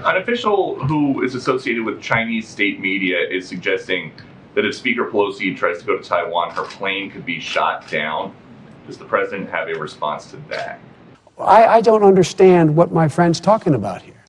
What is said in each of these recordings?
An official who is associated with Chinese state media is suggesting that if Speaker Pelosi tries to go to Taiwan, her plane could be shot down. Does the president have a response to that? I don't understand what my friend's talking about here.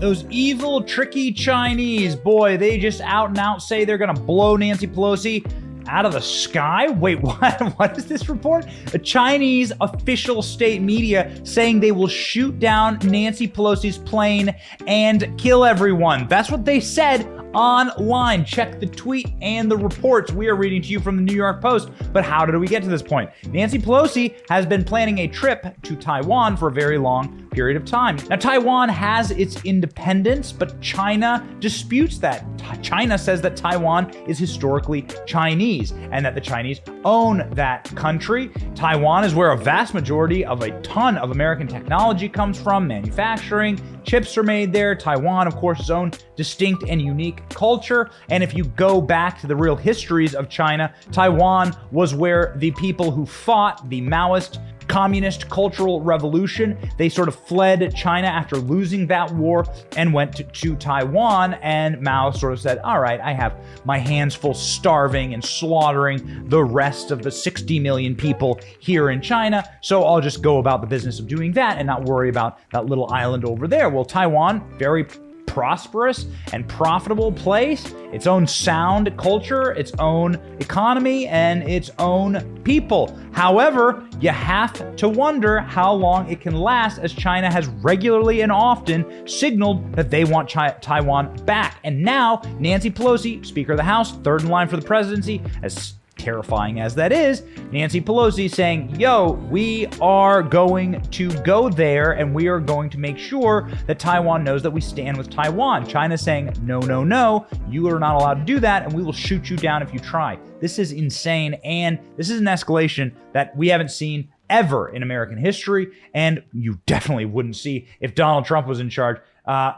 Those evil, tricky Chinese, boy, they just out and out say they're going to blow Nancy Pelosi out of the sky? Wait, what? What is this report? A Chinese official state media saying they will shoot down Nancy Pelosi's plane and kill everyone. That's what they said online. Check the tweet and the reports we are reading to you from the New York Post. But how did we get to this point? Nancy Pelosi has been planning a trip to Taiwan for a very long period of time. Now, Taiwan has its independence, but China disputes that. China says that Taiwan is historically Chinese and that the Chinese own that country. Taiwan is where a vast majority of a ton of American technology comes from, manufacturing. Chips are made there. Taiwan, of course, its own distinct and unique culture. And if you go back to the real histories of China, Taiwan was where the people who fought the Maoist communist cultural revolution, they sort of fled China after losing that war and went to Taiwan. And Mao sort of said, all right, I have my hands full starving and slaughtering the rest of the 60 million people here in China. So I'll just go about the business of doing that and not worry about that little island over there. Well, Taiwan, very prosperous and profitable place, its own sound culture, its own economy, and its own people. However, you have to wonder how long it can last, as China has regularly and often signaled that they want Taiwan back. And now, Nancy Pelosi, Speaker of the House, third in line for the presidency, as terrifying as that is, Nancy Pelosi saying, yo, we are going to go there and we are going to make sure that Taiwan knows that we stand with Taiwan. China saying, no, no, no, you are not allowed to do that and we will shoot you down if you try. This is insane, and this is an escalation that we haven't seen ever in American history, and you definitely wouldn't see if Donald Trump was in charge,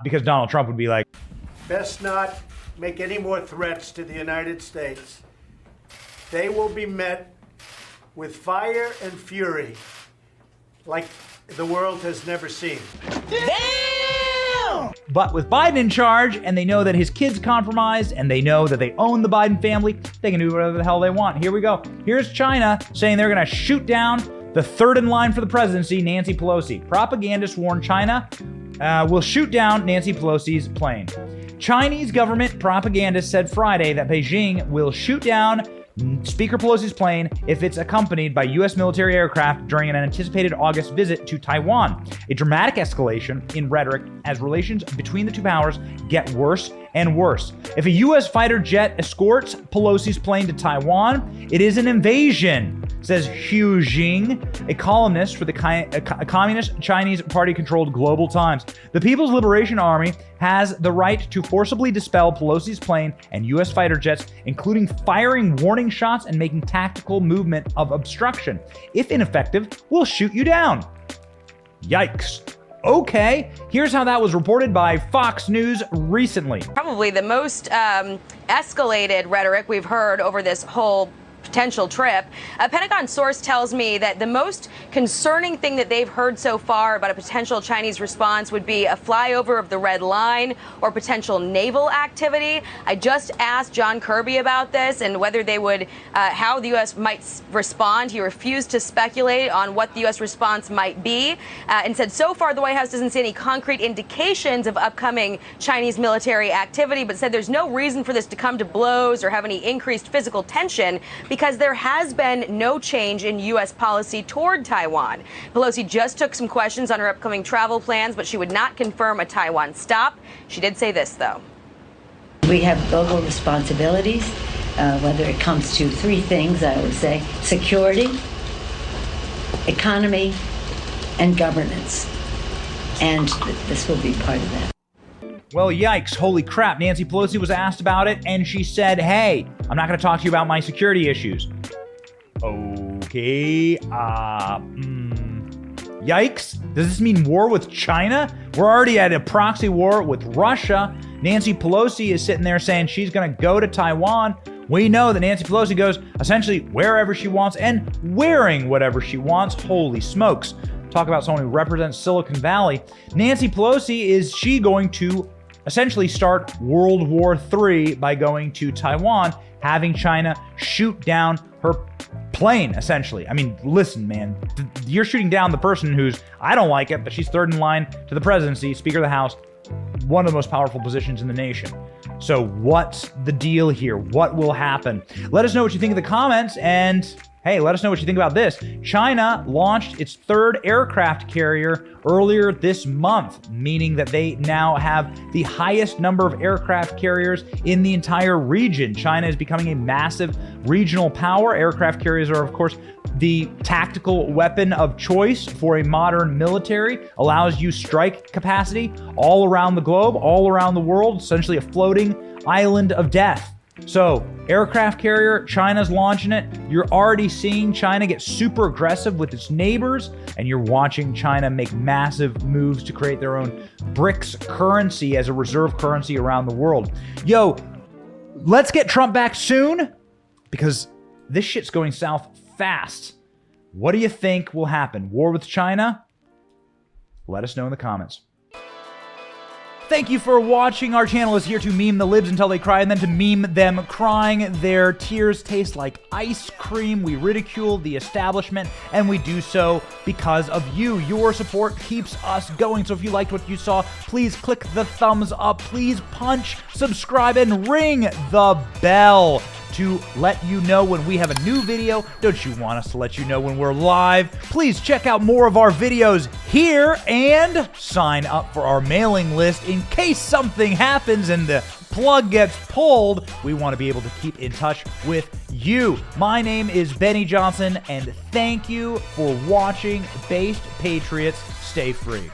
because Donald Trump would be like, best not make any more threats to the United States. They will be met with fire and fury like the world has never seen. damn! But with Biden in charge, and they know that his kid's compromised, and they know that they own the Biden family, they can do whatever the hell they want. Here we go. Here's China saying they're going to shoot down the third in line for the presidency, Nancy Pelosi. Propagandists warn China will shoot down Nancy Pelosi's plane. Chinese government propagandists said Friday that Beijing will shoot down Speaker Pelosi's plane if it's accompanied by U.S. military aircraft during an anticipated August visit to Taiwan. A dramatic escalation in rhetoric as relations between the two powers get worse and worse. If a U.S. fighter jet escorts Pelosi's plane to Taiwan, it is an invasion, says Hu Jing, a columnist for the Communist Chinese Party-controlled Global Times. The People's Liberation Army has the right to forcibly dispel Pelosi's plane and U.S. fighter jets, including firing warning shots and making tactical movement of obstruction. If ineffective, we'll shoot you down. Yikes. Okay, here's how that was reported by Fox News recently. Probably the most escalated rhetoric we've heard over this whole potential trip. A Pentagon source tells me that the most concerning thing that they've heard so far about a potential Chinese response would be a flyover of the red line or potential naval activity. I just asked John Kirby about this and whether they would, how the U.S. might respond. He refused to speculate on what the U.S. response might be, and said so far the White House doesn't see any concrete indications of upcoming Chinese military activity, but said there's no reason for this to come to blows or have any increased physical tension, because there has been no change in U.S. policy toward Taiwan. Pelosi just took some questions on her upcoming travel plans, but she would not confirm a Taiwan stop. She did say this, though. We have global responsibilities, whether it comes to three things, I would say: security, economy, and governance. And this will be part of that. Well, yikes, holy crap. Nancy Pelosi was asked about it, and she said, hey, I'm not going to talk to you about my security issues. Okay, yikes. Does this mean war with China? We're already at a proxy war with Russia. Nancy Pelosi is sitting there saying she's going to go to Taiwan. We know that Nancy Pelosi goes essentially wherever she wants and wearing whatever she wants. Holy smokes. Talk about someone who represents Silicon Valley. Nancy Pelosi, is she going to essentially start World War III by going to Taiwan, having China shoot down her plane, essentially? I mean, listen, man, you're shooting down the person who's, I don't like it, but she's third in line to the presidency, Speaker of the House, one of the most powerful positions in the nation. So what's the deal here? What will happen? Let us know what you think in the comments, and hey, let us know what you think about this. China launched its third aircraft carrier earlier this month, meaning that they now have the highest number of aircraft carriers in the entire region. China is becoming a massive regional power. Aircraft carriers are, of course, the tactical weapon of choice for a modern military, allows you strike capacity all around the globe, all around the world, essentially a floating island of death. So, aircraft carrier, China's launching it. You're already seeing China get super aggressive with its neighbors, and you're watching China make massive moves to create their own BRICS currency as a reserve currency around the world. Yo, let's get Trump back soon, because this shit's going south fast. What do you think will happen? War with China? Let us know in the comments. Thank you for watching. Our channel is here to meme the libs until they cry, and then to meme them crying. Their tears taste like ice cream. We ridicule the establishment, and we do so because of you. Your support keeps us going. So if you liked what you saw, please click the thumbs up. Please punch, subscribe, and ring the bell to let you know when we have a new video. Don't you want us to let you know when we're live? Please check out more of our videos here and sign up for our mailing list in case something happens and the plug gets pulled. We want to be able to keep in touch with you. My name is Benny Johnson, and thank you for watching. Based Patriots, stay free.